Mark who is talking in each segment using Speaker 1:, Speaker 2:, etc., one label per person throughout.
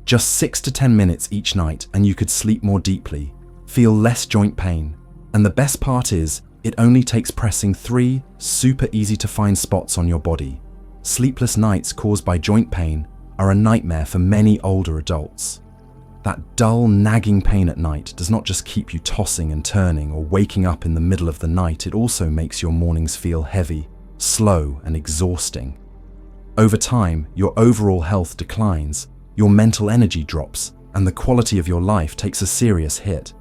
Speaker 1: Just 6 to 10 minutes each night and you could sleep more deeply, feel less joint pain, and the best part is, it only takes pressing 3 super easy to find spots on your body. Sleepless nights caused by joint pain are a nightmare for many older adults. That dull, nagging pain at night does not just keep you tossing and turning or waking up in the middle of the night, it also makes your mornings feel heavy, slow, and exhausting. Over time, your overall health declines, your mental energy drops, and the quality of your life takes a serious hit.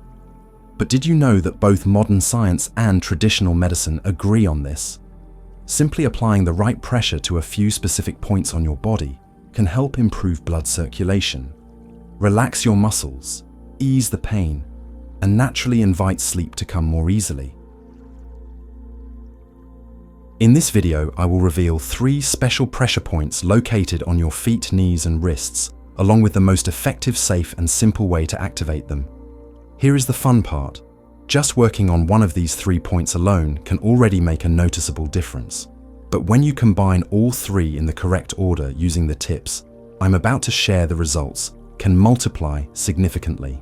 Speaker 1: But did you know that both modern science and traditional medicine agree on this? Simply applying the right pressure to a few specific points on your body can help improve blood circulation, relax your muscles, ease the pain, and naturally invite sleep to come more easily. In this video, I will reveal 3 special pressure points located on your feet, knees, and wrists, along with the most effective, safe, and simple way to activate them. Here is the fun part. Just working on one of these 3 points alone can already make a noticeable difference. But when you combine all 3 in the correct order using the tips I'm about to share, the results can multiply significantly.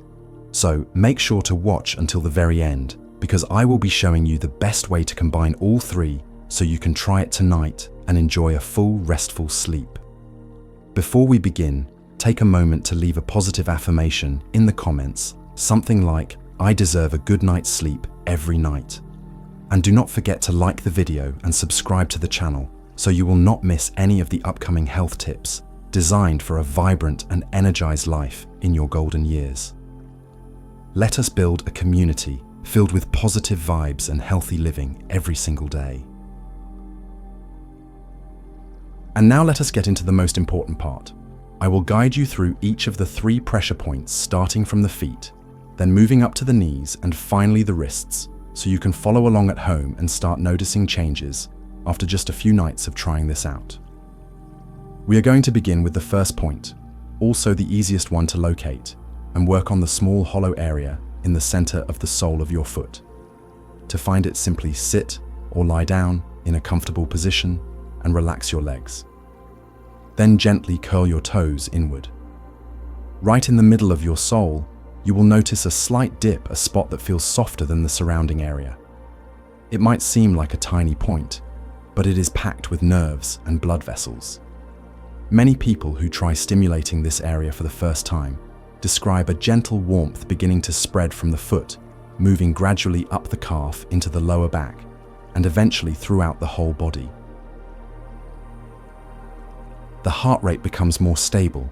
Speaker 1: So make sure to watch until the very end, because I will be showing you the best way to combine all 3 so you can try it tonight and enjoy a full, restful sleep. Before we begin, take a moment to leave a positive affirmation in the comments, something like, "I deserve a good night's sleep every night." And do not forget to like the video and subscribe to the channel so you will not miss any of the upcoming health tips designed for a vibrant and energized life in your golden years. Let us build a community filled with positive vibes and healthy living every single day. And now let us get into the most important part. I will guide you through each of the 3 pressure points, starting from the feet, then moving up to the knees and finally the wrists, so you can follow along at home and start noticing changes after just a few nights of trying this out. We are going to begin with the first point, also the easiest one to locate, and work on the small hollow area in the center of the sole of your foot. To find it, simply sit or lie down in a comfortable position and relax your legs. Then gently curl your toes inward. Right in the middle of your sole, you will notice a slight dip, a spot that feels softer than the surrounding area. It might seem like a tiny point, but it is packed with nerves and blood vessels. Many people who try stimulating this area for the first time describe a gentle warmth beginning to spread from the foot, moving gradually up the calf into the lower back, and eventually throughout the whole body. The heart rate becomes more stable,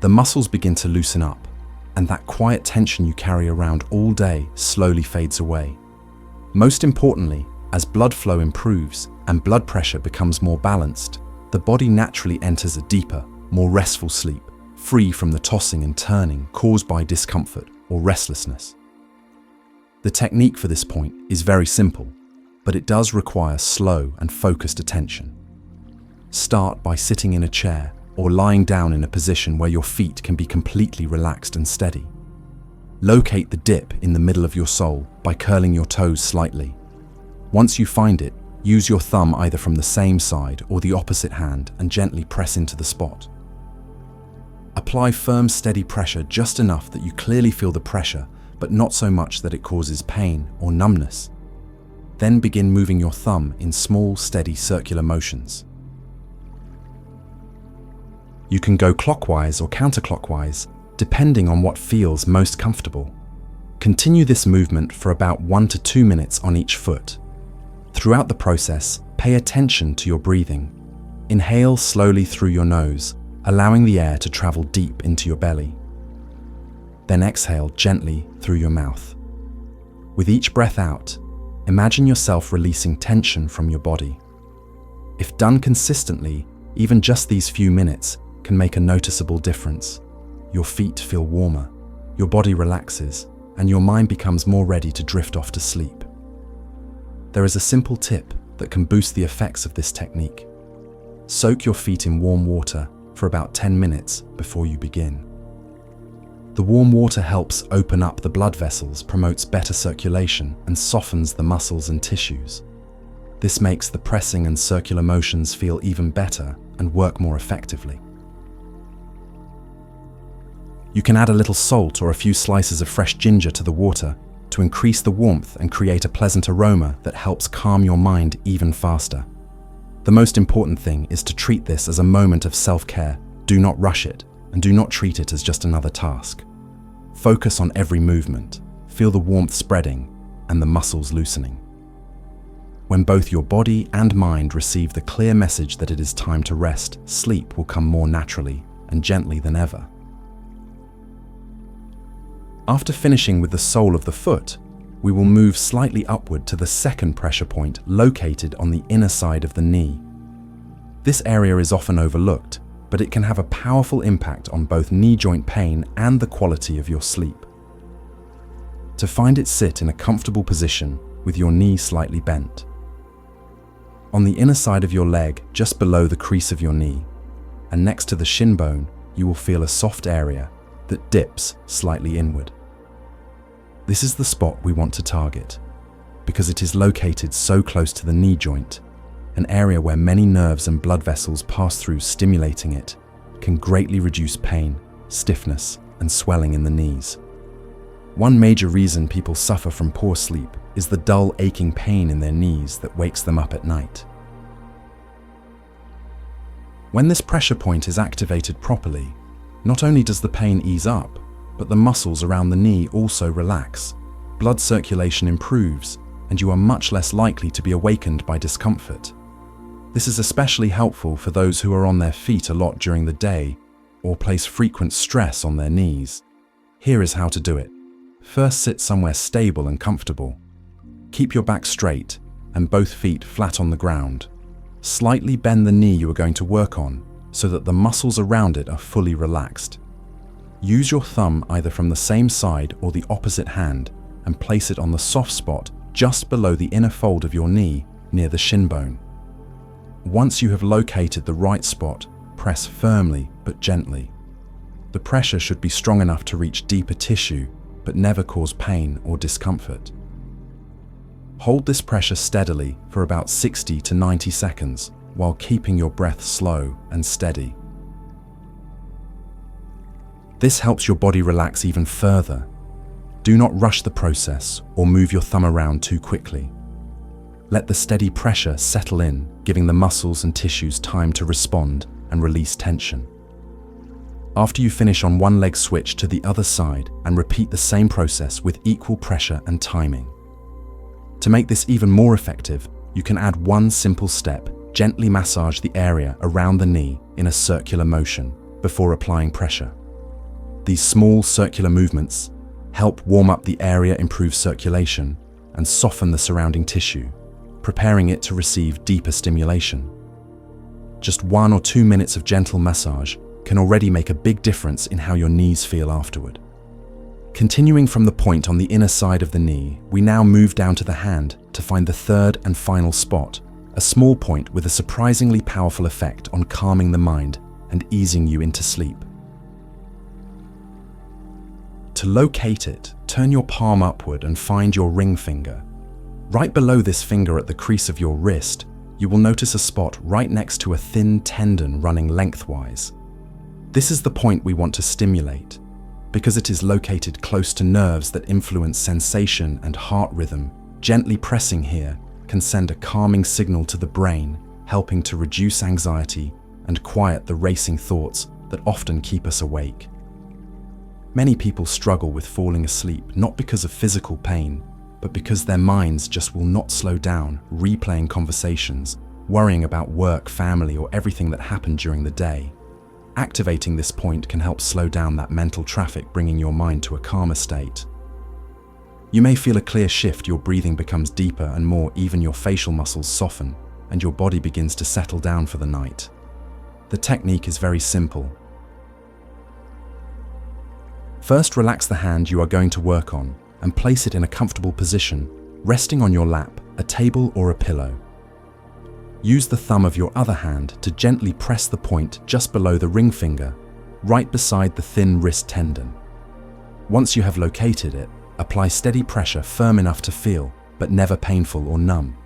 Speaker 1: the muscles begin to loosen up, and that quiet tension you carry around all day slowly fades away. Most importantly, as blood flow improves and blood pressure becomes more balanced, the body naturally enters a deeper, more restful sleep, free from the tossing and turning caused by discomfort or restlessness. The technique for this point is very simple, but it does require slow and focused attention. Start by sitting in a chair or lying down in a position where your feet can be completely relaxed and steady. Locate the dip in the middle of your sole by curling your toes slightly. Once you find it, use your thumb either from the same side or the opposite hand and gently press into the spot. Apply firm, steady pressure, just enough that you clearly feel the pressure, but not so much that it causes pain or numbness. Then begin moving your thumb in small, steady circular motions. You can go clockwise or counterclockwise, depending on what feels most comfortable. Continue this movement for about 1 to 2 minutes on each foot. Throughout the process, pay attention to your breathing. Inhale slowly through your nose, allowing the air to travel deep into your belly. Then exhale gently through your mouth. With each breath out, imagine yourself releasing tension from your body. If done consistently, even just these few minutes can make a noticeable difference. Your feet feel warmer, your body relaxes, and your mind becomes more ready to drift off to sleep. There is a simple tip that can boost the effects of this technique. Soak your feet in warm water for about 10 minutes before you begin. The warm water helps open up the blood vessels, promotes better circulation, and softens the muscles and tissues. This makes the pressing and circular motions feel even better and work more effectively. You can add a little salt or a few slices of fresh ginger to the water to increase the warmth and create a pleasant aroma that helps calm your mind even faster. The most important thing is to treat this as a moment of self-care. Do not rush it, and do not treat it as just another task. Focus on every movement, feel the warmth spreading and the muscles loosening. When both your body and mind receive the clear message that it is time to rest, sleep will come more naturally and gently than ever. After finishing with the sole of the foot, we will move slightly upward to the second pressure point located on the inner side of the knee. This area is often overlooked, but it can have a powerful impact on both knee joint pain and the quality of your sleep. To find it, sit in a comfortable position with your knee slightly bent. On the inner side of your leg, just below the crease of your knee, and next to the shin bone, you will feel a soft area that dips slightly inward. This is the spot we want to target because it is located so close to the knee joint. An area where many nerves and blood vessels pass through. Stimulating it can greatly reduce pain, stiffness, and swelling in the knees. One major reason people suffer from poor sleep is the dull, aching pain in their knees that wakes them up at night. When this pressure point is activated properly, not only does the pain ease up, but the muscles around the knee also relax. Blood circulation improves, and you are much less likely to be awakened by discomfort. This is especially helpful for those who are on their feet a lot during the day or place frequent stress on their knees. Here is how to do it. First, sit somewhere stable and comfortable. Keep your back straight and both feet flat on the ground. Slightly bend the knee you are going to work on so that the muscles around it are fully relaxed. Use your thumb either from the same side or the opposite hand and place it on the soft spot just below the inner fold of your knee near the shin bone. Once you have located the right spot, press firmly but gently. The pressure should be strong enough to reach deeper tissue but never cause pain or discomfort. Hold this pressure steadily for about 60 to 90 seconds while keeping your breath slow and steady. This helps your body relax even further. Do not rush the process or move your thumb around too quickly. Let the steady pressure settle in, giving the muscles and tissues time to respond and release tension. After you finish on one leg, switch to the other side and repeat the same process with equal pressure and timing. To make this even more effective, you can add one simple step. Gently massage the area around the knee in a circular motion before applying pressure. These small circular movements help warm up the area, improve circulation, and soften the surrounding tissue, preparing it to receive deeper stimulation. Just 1 or 2 minutes of gentle massage can already make a big difference in how your knees feel afterward. Continuing from the point on the inner side of the knee, we now move down to the hand to find the third and final spot, a small point with a surprisingly powerful effect on calming the mind and easing you into sleep. To locate it, turn your palm upward and find your ring finger. Right below this finger at the crease of your wrist, you will notice a spot right next to a thin tendon running lengthwise. This is the point we want to stimulate. Because it is located close to nerves that influence sensation and heart rhythm, gently pressing here can send a calming signal to the brain, helping to reduce anxiety and quiet the racing thoughts that often keep us awake. Many people struggle with falling asleep, not because of physical pain, but because their minds just will not slow down, replaying conversations, worrying about work, family, or everything that happened during the day. Activating this point can help slow down that mental traffic, bringing your mind to a calmer state. You may feel a clear shift, your breathing becomes deeper and more even, your facial muscles soften, and your body begins to settle down for the night. The technique is very simple. First, relax the hand you are going to work on and place it in a comfortable position, resting on your lap, a table, or a pillow. Use the thumb of your other hand to gently press the point just below the ring finger, right beside the thin wrist tendon. Once you have located it, apply steady pressure firm enough to feel, but never painful or numb.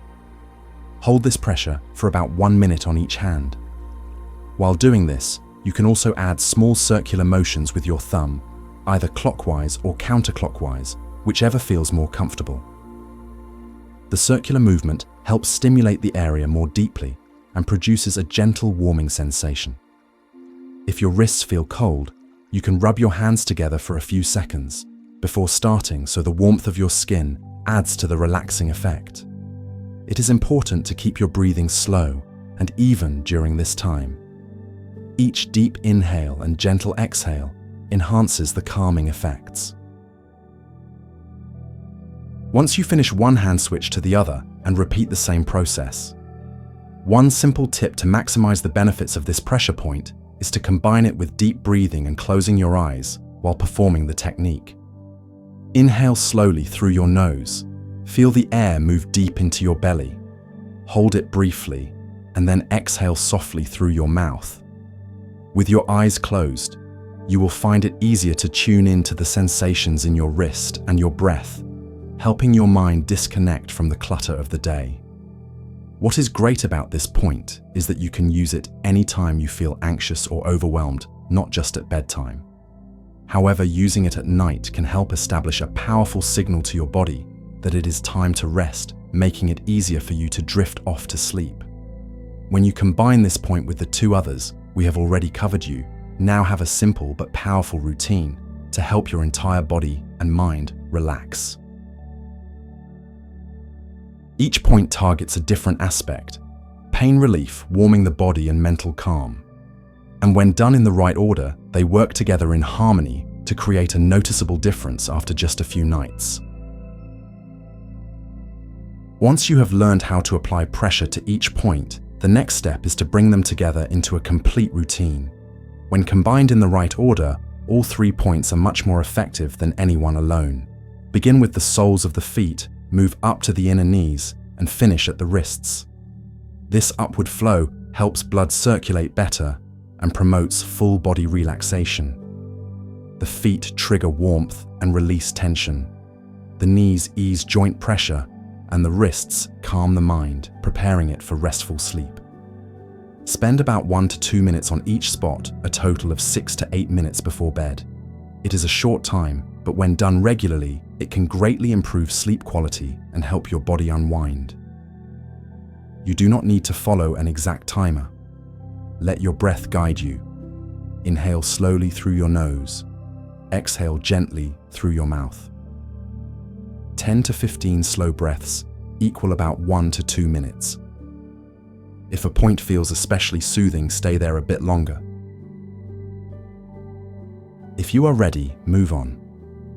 Speaker 1: Hold this pressure for about 1 minute on each hand. While doing this, you can also add small circular motions with your thumb, either clockwise or counterclockwise, whichever feels more comfortable. The circular movement helps stimulate the area more deeply and produces a gentle warming sensation. If your wrists feel cold, you can rub your hands together for a few seconds before starting, so the warmth of your skin adds to the relaxing effect. It is important to keep your breathing slow and even during this time. Each deep inhale and gentle exhale enhances the calming effects. Once you finish one hand, switch to the other and repeat the same process. One simple tip to maximize the benefits of this pressure point is to combine it with deep breathing and closing your eyes while performing the technique. Inhale slowly through your nose. Feel the air move deep into your belly. Hold it briefly, and then exhale softly through your mouth. With your eyes closed, you will find it easier to tune into the sensations in your wrist and your breath, helping your mind disconnect from the clutter of the day. What is great about this point is that you can use it anytime you feel anxious or overwhelmed, not just at bedtime. However, using it at night can help establish a powerful signal to your body that it is time to rest, making it easier for you to drift off to sleep. When you combine this point with the two others we have already covered, you now have a simple but powerful routine to help your entire body and mind relax. Each point targets a different aspect: pain relief, warming the body, and mental calm. And when done in the right order, they work together in harmony to create a noticeable difference after just a few nights. Once you have learned how to apply pressure to each point, the next step is to bring them together into a complete routine. When combined in the right order, all 3 points are much more effective than any one alone. Begin with the soles of the feet, move up to the inner knees, and finish at the wrists. This upward flow helps blood circulate better and promotes full body relaxation. The feet trigger warmth and release tension. The knees ease joint pressure, and the wrists calm the mind, preparing it for restful sleep. Spend about 1 to 2 minutes on each spot, a total of 6 to 8 minutes before bed. It is a short time, but when done regularly, it can greatly improve sleep quality and help your body unwind. You do not need to follow an exact timer. Let your breath guide you. Inhale slowly through your nose. Exhale gently through your mouth. 10 to 15 slow breaths equal about 1 to 2 minutes. If a point feels especially soothing, stay there a bit longer. If you are ready, move on.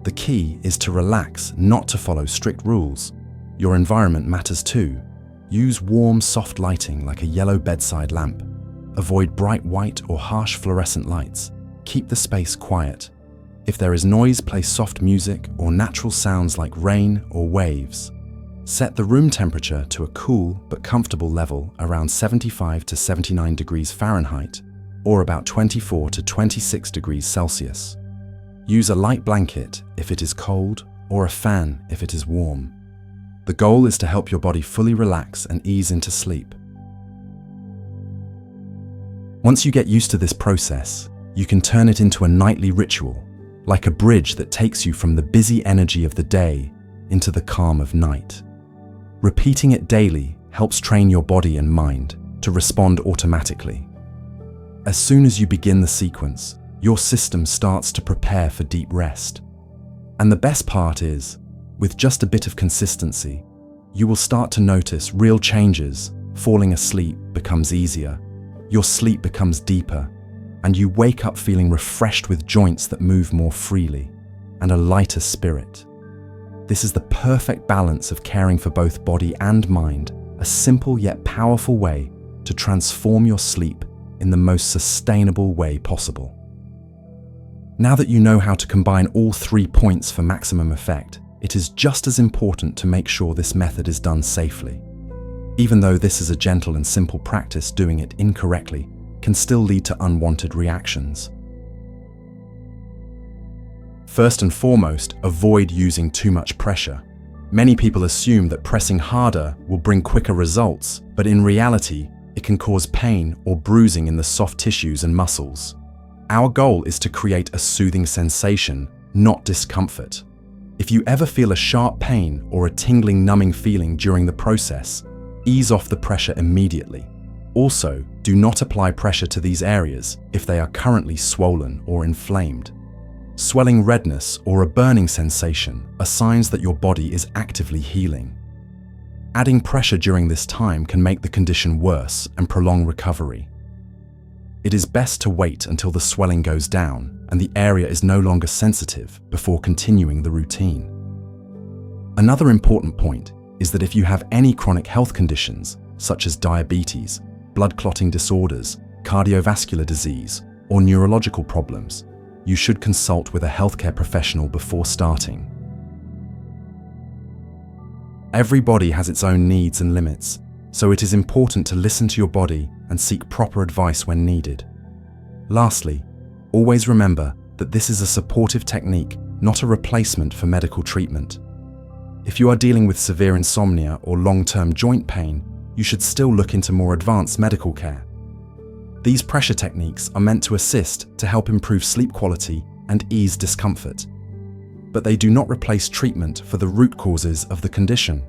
Speaker 1: The key is to relax, not to follow strict rules. Your environment matters too. Use warm, soft lighting like a yellow bedside lamp. Avoid bright white or harsh fluorescent lights. Keep the space quiet. If there is noise, play soft music or natural sounds like rain or waves. Set the room temperature to a cool but comfortable level around 75 to 79 degrees Fahrenheit or about 24 to 26 degrees Celsius. Use a light blanket if it is cold or a fan if it is warm. The goal is to help your body fully relax and ease into sleep. Once you get used to this process, you can turn it into a nightly ritual, like a bridge that takes you from the busy energy of the day into the calm of night. Repeating it daily helps train your body and mind to respond automatically. As soon as you begin the sequence, your system starts to prepare for deep rest. And the best part is, with just a bit of consistency, you will start to notice real changes. Falling asleep becomes easier, your sleep becomes deeper, and you wake up feeling refreshed with joints that move more freely and a lighter spirit. This is the perfect balance of caring for both body and mind, a simple yet powerful way to transform your sleep in the most sustainable way possible. Now that you know how to combine all 3 points for maximum effect, it is just as important to make sure this method is done safely. Even though this is a gentle and simple practice, doing it incorrectly can still lead to unwanted reactions. First and foremost, avoid using too much pressure. Many people assume that pressing harder will bring quicker results, but in reality, it can cause pain or bruising in the soft tissues and muscles. Our goal is to create a soothing sensation not discomfort. If you ever feel a sharp pain or a tingling, numbing feeling during the process, ease off the pressure immediately. Also, do not apply pressure to these areas if they are currently swollen or inflamed. Swelling, redness, or a burning sensation are signs that your body is actively healing. Adding pressure during this time can make the condition worse and prolong recovery. It is best to wait until the swelling goes down and the area is no longer sensitive before continuing the routine. Another important point is that if you have any chronic health conditions, such as diabetes, blood clotting disorders, cardiovascular disease, or neurological problems, you should consult with a healthcare professional before starting. Every body has its own needs and limits, so it is important to listen to your body and seek proper advice when needed. Lastly, always remember that this is a supportive technique, not a replacement for medical treatment. If you are dealing with severe insomnia or long-term joint pain, you should still look into more advanced medical care. These pressure techniques are meant to assist to help improve sleep quality and ease discomfort. But they do not replace treatment for the root causes of the condition.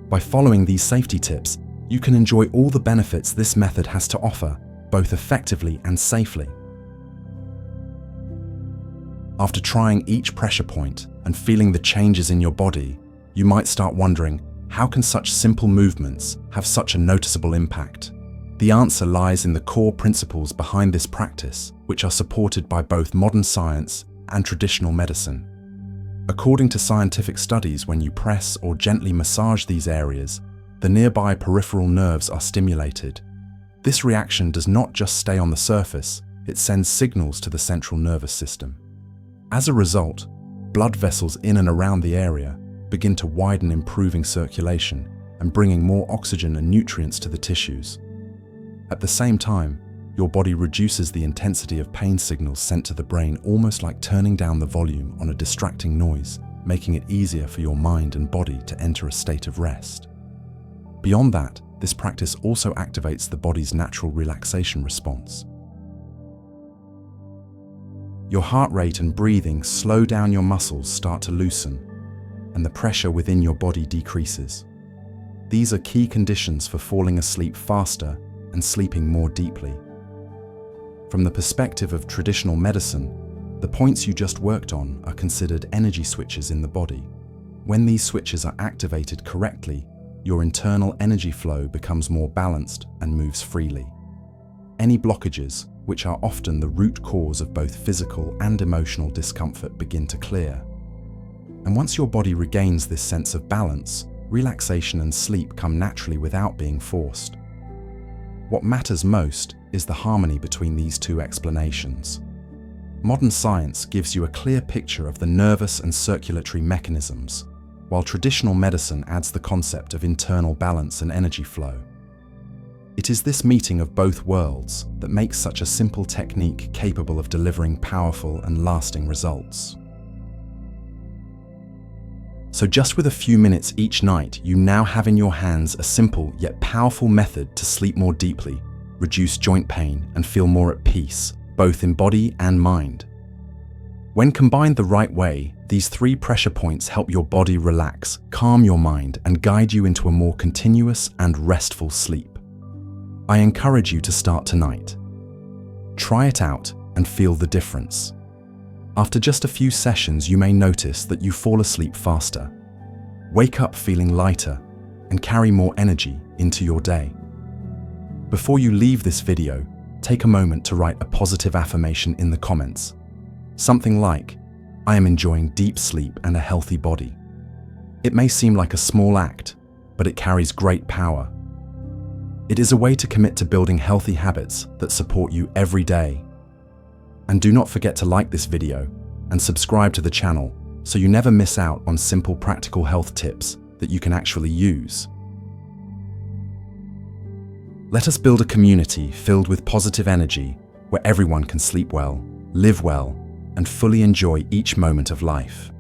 Speaker 1: By following these safety tips, you can enjoy all the benefits this method has to offer, both effectively and safely. After trying each pressure point and feeling the changes in your body, you might start wondering, how can such simple movements have such a noticeable impact? The answer lies in the core principles behind this practice, which are supported by both modern science and traditional medicine. According to scientific studies, when you press or gently massage these areas, the nearby peripheral nerves are stimulated. This reaction does not just stay on the surface, it sends signals to the central nervous system. As a result, blood vessels in and around the area begin to widen, improving circulation and bringing more oxygen and nutrients to the tissues. At the same time, your body reduces the intensity of pain signals sent to the brain, almost like turning down the volume on a distracting noise, making it easier for your mind and body to enter a state of rest. Beyond that, this practice also activates the body's natural relaxation response. Your heart rate and breathing slow down, your muscles start to loosen, and the pressure within your body decreases. These are key conditions for falling asleep faster and sleeping more deeply. From the perspective of traditional medicine, the points you just worked on are considered energy switches in the body. When these switches are activated correctly, your internal energy flow becomes more balanced and moves freely. Any blockages, which are often the root cause of both physical and emotional discomfort, begin to clear. And once your body regains this sense of balance, relaxation and sleep come naturally without being forced. What matters most is the harmony between these two explanations. Modern science gives you a clear picture of the nervous and circulatory mechanisms, while traditional medicine adds the concept of internal balance and energy flow. It is this meeting of both worlds that makes such a simple technique capable of delivering powerful and lasting results. So just with a few minutes each night, you now have in your hands a simple yet powerful method to sleep more deeply, reduce joint pain, and feel more at peace, both in body and mind. When combined the right way, these 3 pressure points help your body relax, calm your mind, and guide you into a more continuous and restful sleep. I encourage you to start tonight. Try it out and feel the difference. After just a few sessions, you may notice that you fall asleep faster, wake up feeling lighter, and carry more energy into your day. Before you leave this video, take a moment to write a positive affirmation in the comments. Something like, "I am enjoying deep sleep and a healthy body." It may seem like a small act, but it carries great power. It is a way to commit to building healthy habits that support you every day. And do not forget to like this video and subscribe to the channel so you never miss out on simple practical health tips that you can actually use. Let us build a community filled with positive energy where everyone can sleep well, live well, and fully enjoy each moment of life.